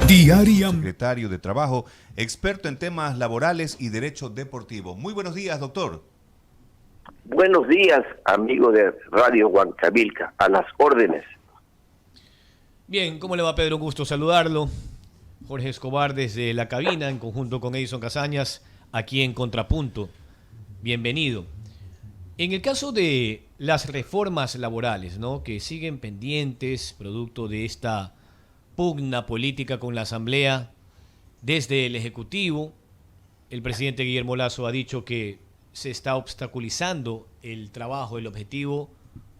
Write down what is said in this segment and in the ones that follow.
Diaria. Secretario de Trabajo, experto en temas laborales y derecho deportivo. Muy buenos días, doctor. Buenos días, amigo de Radio Huancavilca, a las órdenes. Bien, ¿cómo le va, Pedro? Un gusto saludarlo. Jorge Escobar desde la cabina, en conjunto con Edison Casañas, aquí en Contrapunto. Bienvenido. En el caso de las reformas laborales, ¿no?, que siguen pendientes, producto de esta pugna política con la Asamblea, desde el Ejecutivo, el presidente Guillermo Lasso ha dicho que se está obstaculizando el trabajo, el objetivo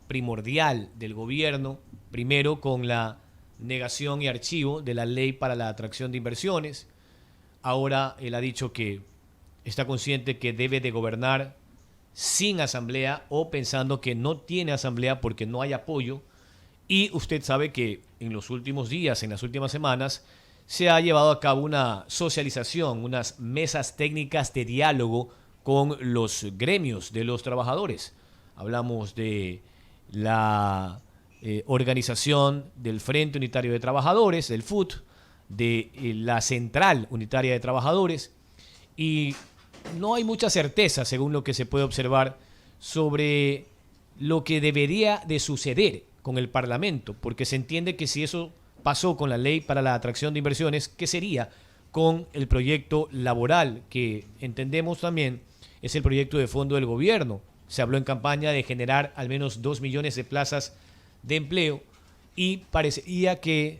primordial del gobierno, primero con la negación y archivo de la ley para la atracción de inversiones. Ahora él ha dicho que está consciente que debe de gobernar sin asamblea o pensando que no tiene asamblea porque no hay apoyo. Y usted sabe que en los últimos días, en las últimas semanas, se ha llevado a cabo una socialización, unas mesas técnicas de diálogo con los gremios de los trabajadores. Hablamos de la organización del Frente Unitario de Trabajadores, del FUT, de la Central Unitaria de Trabajadores, y no hay mucha certeza, según lo que se puede observar, sobre lo que debería de suceder con el Parlamento, porque se entiende que si eso pasó con la ley para la atracción de inversiones, ¿qué sería con el proyecto laboral, que entendemos también es el proyecto de fondo del gobierno? Se habló en campaña de generar al menos 2 millones de plazas de empleo y parecería que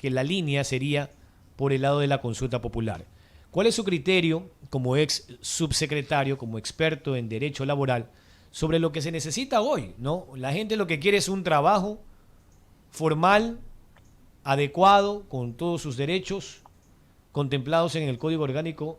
la línea sería por el lado de la consulta popular. ¿Cuál es su criterio como ex subsecretario, como experto en derecho laboral, sobre lo que se necesita hoy, ¿no? La gente lo que quiere es un trabajo formal, adecuado, con todos sus derechos contemplados en el Código Orgánico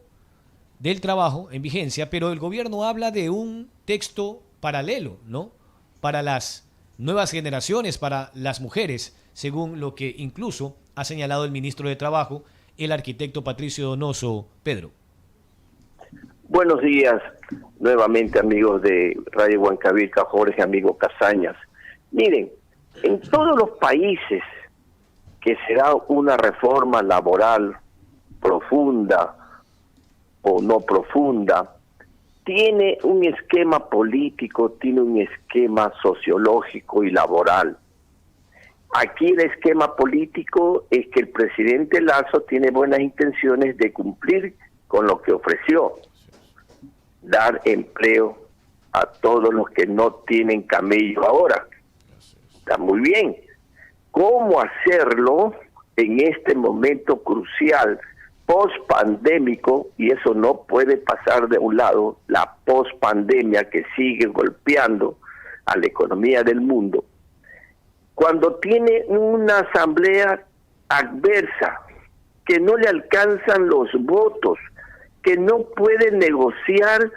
del Trabajo en vigencia, pero el gobierno habla de un texto paralelo, ¿no?, para las nuevas generaciones, para las mujeres, según lo que incluso ha señalado el ministro de Trabajo, el arquitecto Patricio Donoso. Pedro. Buenos días, nuevamente, amigos de Radio Huancavilca, Jorge, amigo Casañas. Miren, en todos los países que se da una reforma laboral profunda o no profunda, tiene un esquema político, tiene un esquema sociológico y laboral. Aquí el esquema político es que el presidente Lasso tiene buenas intenciones de cumplir con lo que ofreció: dar empleo a todos los que no tienen camello ahora. Está muy bien. ¿Cómo hacerlo en este momento crucial, post-pandémico? Y eso no puede pasar de un lado, la post-pandemia que sigue golpeando a la economía del mundo. Cuando tiene una asamblea adversa, que no le alcanzan los votos, que no puede negociar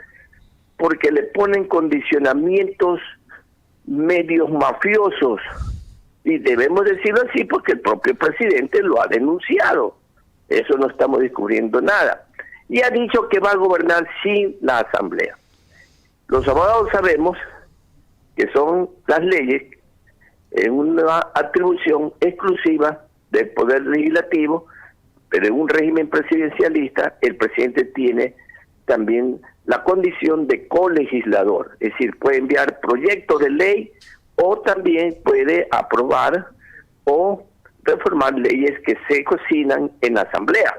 porque le ponen condicionamientos medios mafiosos, y debemos decirlo así porque el propio presidente lo ha denunciado. Eso no estamos descubriendo nada. Y ha dicho que va a gobernar sin la asamblea. Los abogados sabemos que son las leyes en una atribución exclusiva del Poder Legislativo, pero en un régimen presidencialista el presidente tiene también la condición de colegislador, es decir, puede enviar proyectos de ley o también puede aprobar o reformar leyes que se cocinan en la Asamblea.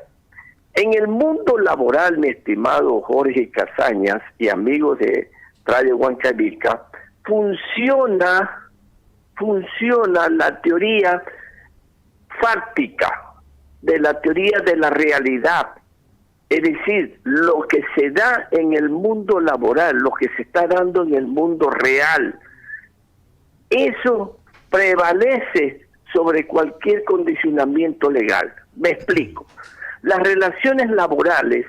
En el mundo laboral, mi estimado Jorge Casañas y amigos de Radio Huancavilca, funciona la teoría fáctica, de la teoría de la realidad. Es decir, lo que se da en el mundo laboral, lo que se está dando en el mundo real, eso prevalece sobre cualquier condicionamiento legal. Me explico. Las relaciones laborales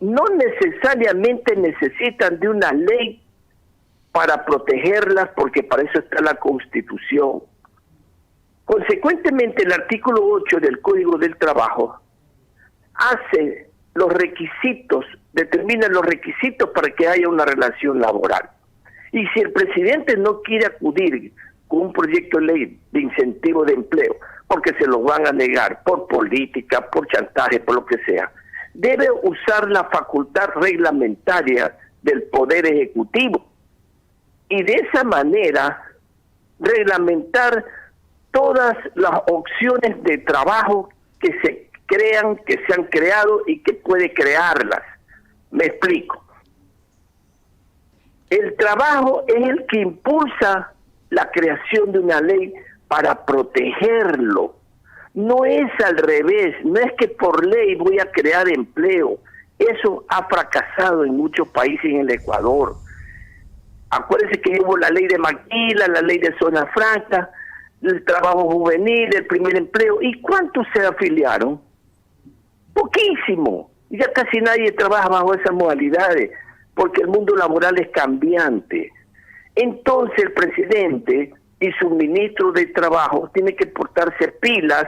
no necesariamente necesitan de una ley para protegerlas, porque para eso está la Constitución. Consecuentemente, el artículo 8 del Código del Trabajo hace los requisitos, determina los requisitos para que haya una relación laboral. Y si el presidente no quiere acudir con un proyecto de ley de incentivo de empleo porque se los van a negar por política, por chantaje, por lo que sea. Debe usar la facultad reglamentaria del Poder Ejecutivo y de esa manera reglamentar todas las opciones de trabajo que se crean, que se han creado y que puede crearlas. Me explico. El trabajo es el que impulsa la creación de una ley para protegerlo. No es al revés, no es que por ley voy a crear empleo. Eso ha fracasado en muchos países en el Ecuador. Acuérdense que hubo la ley de Maquila, la ley de zona franca, el trabajo juvenil, el primer empleo. ¿Y cuántos se afiliaron? Poquísimo. Ya casi nadie trabaja bajo esas modalidades, porque el mundo laboral es cambiante. Entonces el presidente y su ministro de Trabajo tienen que portarse pilas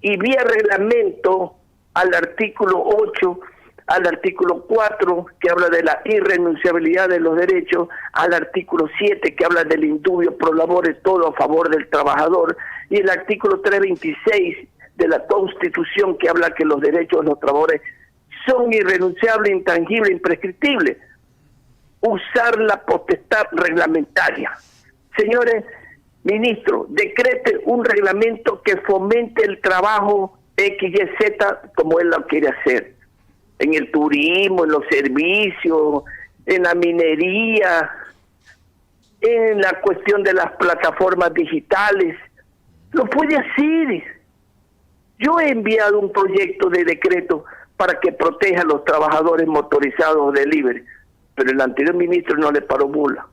y vía reglamento al artículo 8, al artículo 4, que habla de la irrenunciabilidad de los derechos, al artículo 7, que habla del indubio pro labore, todo a favor del trabajador, y el artículo 326 de la Constitución, que habla que los derechos de los trabajadores son irrenunciables, intangibles, imprescriptibles. Usar la potestad reglamentaria. Señores, ministro, decrete un reglamento que fomente el trabajo XYZ como él lo quiere hacer. En el turismo, en los servicios, en la minería, en la cuestión de las plataformas digitales. Lo puede hacer. Yo he enviado un proyecto de decreto para que proteja a los trabajadores motorizados de delivery, pero el anterior ministro no le paró bola.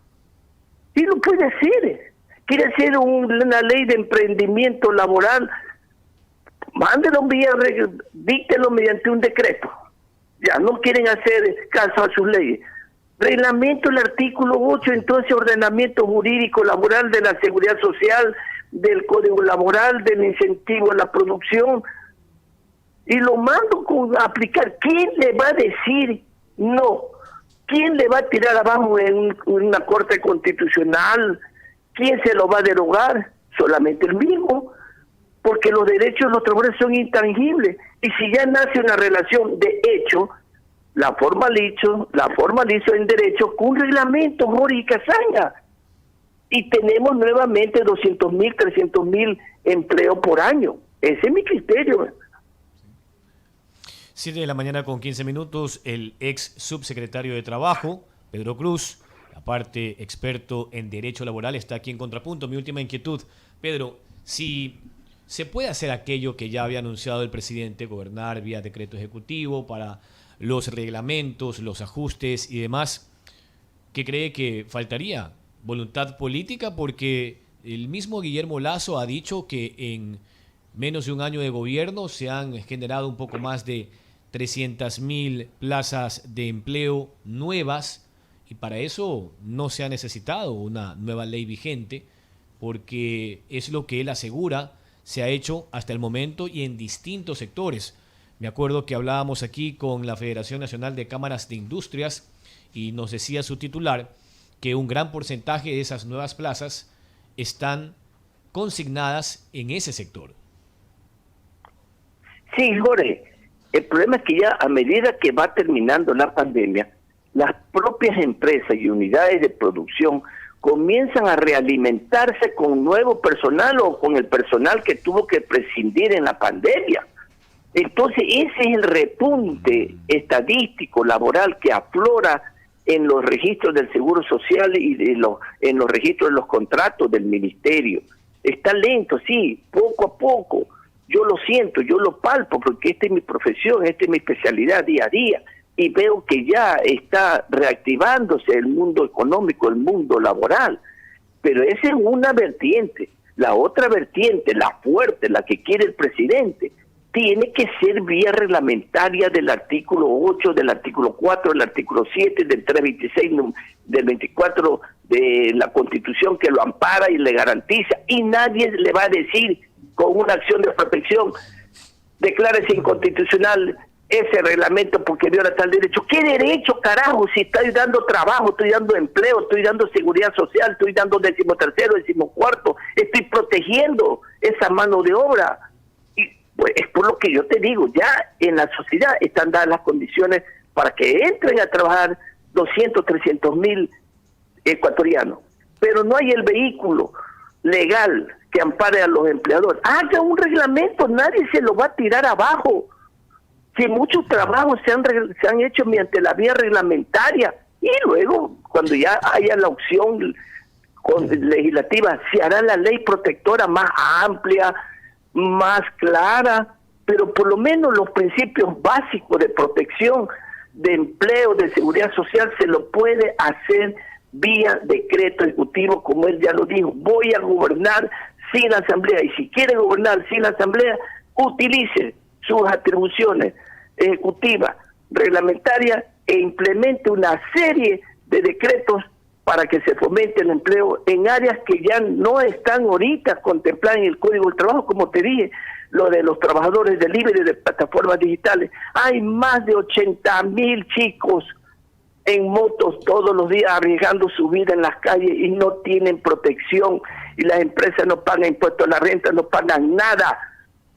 Y lo puede hacer. Quiere hacer una ley de emprendimiento laboral, mándelo díctelo mediante un decreto. Ya no quieren hacer caso a sus leyes. Reglamento el artículo 8, entonces ordenamiento jurídico laboral de la seguridad social, del código laboral, del incentivo a la producción, y lo mando a aplicar. ¿Quién le va a decir no? ¿Quién le va a tirar abajo en una corte constitucional? ¿Quién se lo va a derogar? Solamente el mismo, porque los derechos de los trabajadores son intangibles, y si ya nace una relación de hecho, la formalizo en derecho con un reglamento, Jorge y Casaña, y tenemos nuevamente 200.000, 300.000 empleos por año. Ese es mi criterio. 7 de la mañana con 15 minutos, el ex subsecretario de Trabajo, Pedro Cruz, aparte experto en derecho laboral, está aquí en Contrapunto. Mi última inquietud, Pedro, si se puede hacer aquello que ya había anunciado el presidente, gobernar vía decreto ejecutivo para los reglamentos, los ajustes y demás, ¿qué cree que faltaría? ¿Voluntad política? Porque el mismo Guillermo Lasso ha dicho que en menos de un año de gobierno se han generado un poco más de 300.000 plazas de empleo nuevas, y para eso no se ha necesitado una nueva ley vigente, porque es lo que él asegura se ha hecho hasta el momento y en distintos sectores. Me acuerdo que hablábamos aquí con la Federación Nacional de Cámaras de Industrias y nos decía su titular que un gran porcentaje de esas nuevas plazas están consignadas en ese sector. Sí, Jorge, el problema es que ya a medida que va terminando la pandemia, las propias empresas y unidades de producción comienzan a realimentarse con nuevo personal o con el personal que tuvo que prescindir en la pandemia. Entonces ese es el repunte estadístico laboral que aflora en los registros del Seguro Social y en los registros de los contratos del Ministerio. Está lento, sí, poco a poco. Yo lo siento, yo lo palpo, porque esta es mi profesión, esta es mi especialidad día a día, y veo que ya está reactivándose el mundo económico, el mundo laboral. Pero esa es una vertiente. La otra vertiente, la fuerte, la que quiere el presidente, tiene que ser vía reglamentaria del artículo 8, del artículo 4, del artículo 7, del 326, del 24 de la Constitución, que lo ampara y le garantiza, y nadie le va a decir con una acción de protección, declárese inconstitucional ese reglamento porque viola tal derecho. ¿Qué derecho, carajo? Si estoy dando trabajo, estoy dando empleo, estoy dando seguridad social, estoy dando 13º, 14º, estoy protegiendo esa mano de obra. Y pues es por lo que yo te digo, ya en la sociedad están dadas las condiciones para que entren a trabajar 200, 300 mil ecuatorianos. Pero no hay el vehículo legal que ampare a los empleadores. Haga un reglamento, nadie se lo va a tirar abajo. Si muchos trabajos se han hecho mediante la vía reglamentaria, y luego, cuando ya haya la opción legislativa, se hará la ley protectora más amplia, más clara, pero por lo menos los principios básicos de protección, de empleo, de seguridad social, se lo puede hacer vía decreto ejecutivo, como él ya lo dijo. Voy a gobernar sin asamblea, y si quiere gobernar sin asamblea, utilice sus atribuciones ejecutivas, reglamentarias, e implemente una serie de decretos para que se fomente el empleo en áreas que ya no están ahorita contempladas en el Código del Trabajo, como te dije, lo de los trabajadores delivery de plataformas digitales. Hay más de 80,000 chicos en motos todos los días arriesgando su vida en las calles y no tienen protección, y las empresas no pagan impuestos a la renta, no pagan nada.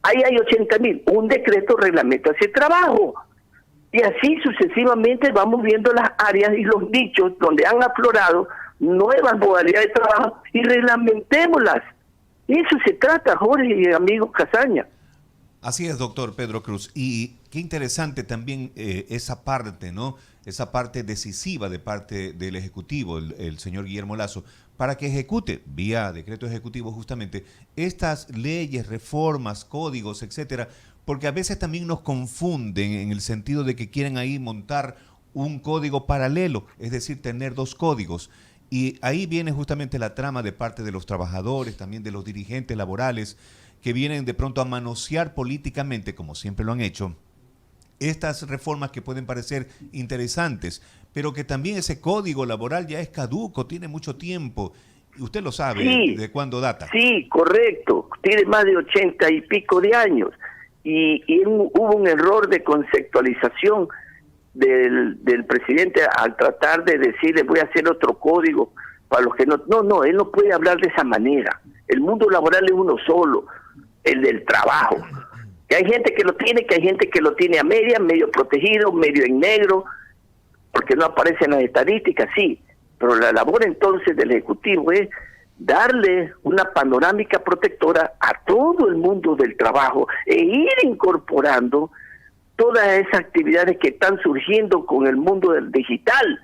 Ahí hay 80,000. Un decreto reglamenta ese trabajo. Y así sucesivamente vamos viendo las áreas y los nichos donde han aflorado nuevas modalidades de trabajo y reglamentémoslas. Eso se trata, Jorge y amigos Casaña. Así es, doctor Pedro Cruz. Y qué interesante también esa parte, ¿no? Esa parte decisiva de parte del Ejecutivo, el señor Guillermo Lasso, para que ejecute, vía decreto ejecutivo justamente, estas leyes, reformas, códigos, etcétera, porque a veces también nos confunden en el sentido de que quieren ahí montar un código paralelo, es decir, tener dos códigos. Y ahí viene justamente la trama de parte de los trabajadores, también de los dirigentes laborales, que vienen de pronto a manosear políticamente, como siempre lo han hecho, estas reformas que pueden parecer interesantes, pero que también ese código laboral ya es caduco, tiene mucho tiempo. Usted lo sabe, sí, de cuándo data. Sí, correcto. Tiene más de 80 y pico de años. Y hubo un error de conceptualización del presidente al tratar de decirle voy a hacer otro código para los que no... No, él no puede hablar de esa manera. El mundo laboral es uno solo, el del trabajo. Que hay gente que lo tiene, que hay gente que lo tiene a media, medio protegido, medio en negro, porque no aparece en las estadísticas, sí. Pero la labor entonces del Ejecutivo es darle una panorámica protectora a todo el mundo del trabajo e ir incorporando todas esas actividades que están surgiendo con el mundo del digital.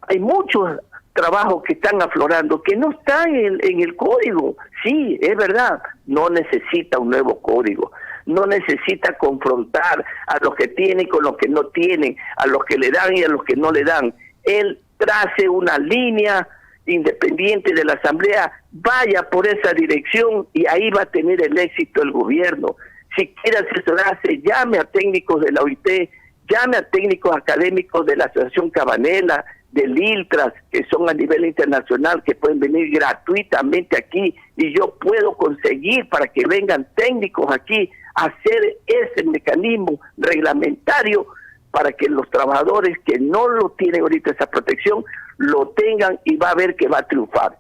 Hay muchos trabajos que están aflorando, que no están en el código. Sí, es verdad, no necesita un nuevo código, no necesita confrontar a los que tienen con los que no tienen, a los que le dan y a los que no le dan. Él trace una línea independiente de la Asamblea, vaya por esa dirección y ahí va a tener el éxito el gobierno. Si quiere asesorarse, llame a técnicos de la OIT, llame a técnicos académicos de la Asociación Cabanela, del ILTRAS, que son a nivel internacional, que pueden venir gratuitamente aquí, y yo puedo conseguir para que vengan técnicos aquí a hacer ese mecanismo reglamentario para que los trabajadores que no lo tienen ahorita esa protección, lo tengan, y va a ver que va a triunfar.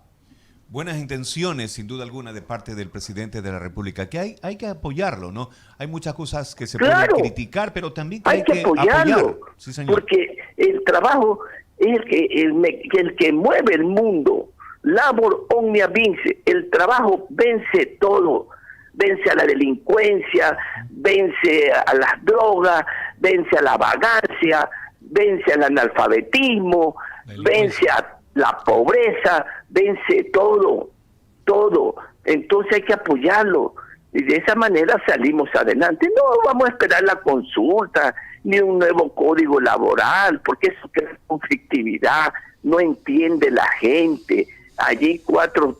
Buenas intenciones, sin duda alguna, de parte del presidente de la República, que hay que apoyarlo, ¿no? Hay muchas cosas que se pueden criticar, pero también hay que apoyarlo. Sí, señor. Porque el trabajo es el que mueve el mundo. Labor omnia vince. El trabajo vence todo. Vence a la delincuencia, vence a las drogas, vence a la vagancia, vence al analfabetismo, vence a la pobreza, vence todo. Entonces hay que apoyarlo. Y de esa manera salimos adelante. No vamos a esperar la consulta, ni un nuevo código laboral, porque eso crea conflictividad, no entiende la gente. Allí 4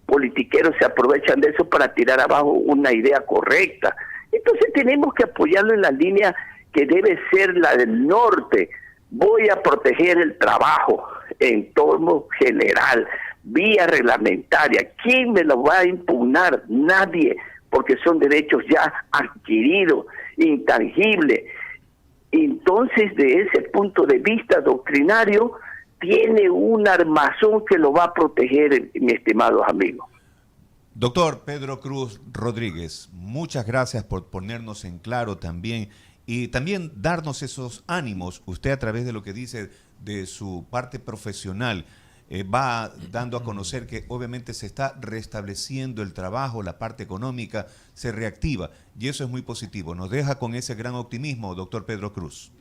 politiqueros se aprovechan de eso para tirar abajo una idea correcta. Entonces tenemos que apoyarlo en la línea que debe ser la del norte. Voy a proteger el trabajo en torno general, vía reglamentaria. ¿Quién me lo va a impugnar? Nadie, porque son derechos ya adquiridos, intangibles. Entonces, de ese punto de vista doctrinario, tiene un armazón que lo va a proteger, mi estimados amigos. Doctor Pedro Cruz Rodríguez, muchas gracias por ponernos en claro también y también darnos esos ánimos. Usted, a través de lo que dice de su parte profesional, va dando a conocer que obviamente se está restableciendo el trabajo, la parte económica se reactiva y eso es muy positivo. Nos deja con ese gran optimismo, doctor Pedro Cruz.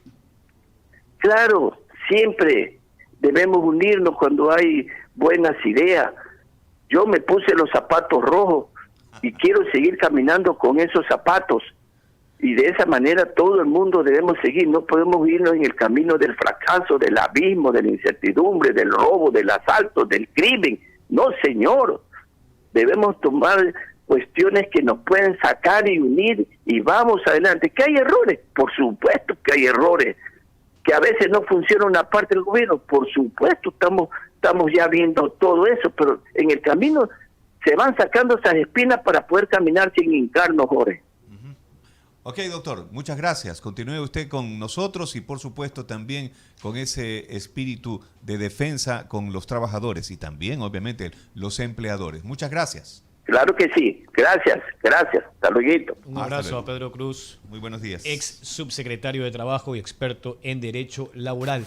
Claro, siempre debemos unirnos cuando hay buenas ideas. Yo me puse los zapatos rojos y quiero seguir caminando con esos zapatos. Y de esa manera todo el mundo debemos seguir. No podemos irnos en el camino del fracaso, del abismo, de la incertidumbre, del robo, del asalto, del crimen. No, señor. Debemos tomar cuestiones que nos pueden sacar y unir y vamos adelante. ¿Que hay errores? Por supuesto que hay errores. Que a veces no funciona una parte del gobierno, por supuesto, estamos ya viendo todo eso, pero en el camino se van sacando esas espinas para poder caminar sin hincarnos, Jorge. Ok, doctor, muchas gracias. Continúe usted con nosotros y por supuesto también con ese espíritu de defensa con los trabajadores y también, obviamente, los empleadores. Muchas gracias. Claro que sí. Gracias. Hasta luego. Un abrazo a Pedro Cruz. Muy buenos días. Ex subsecretario de Trabajo y experto en Derecho Laboral.